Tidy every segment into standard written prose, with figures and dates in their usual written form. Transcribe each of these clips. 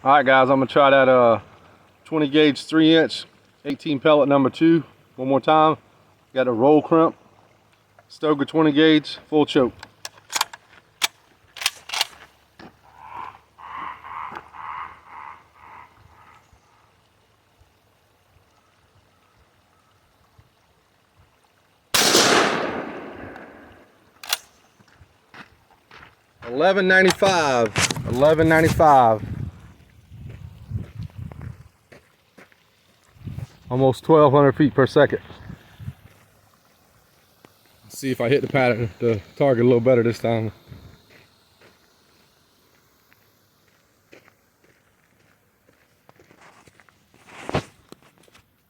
Alright guys, I'm going to try that 20 gauge 3-inch 18 pellet number 2 one more time. Got a roll crimp, Stoker 20 gauge, full choke. $11.95. Almost 1,200 feet per second. Let's see if I hit the pattern, the target a little better this time.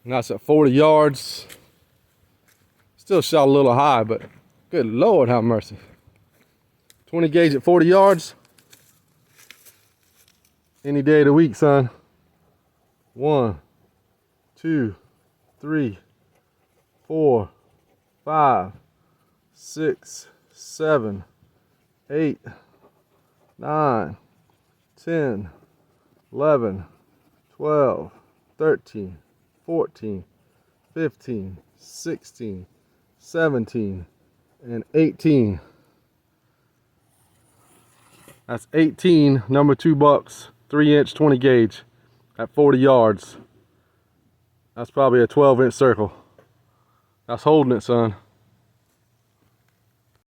And that's at 40 yards. Still shot a little high, but good Lord have mercy. 20 gauge at 40 yards. Any day of the week, son. 1, 2, 3, 4, 5, 6, 7, 8, 9, 10, 11, 12, 13, 14, 15, 16, 17, and 18. That's 18 number 2 bucks, 3-inch 20 gauge at 40 yards. That's probably a 12-inch circle. That's holding it, son.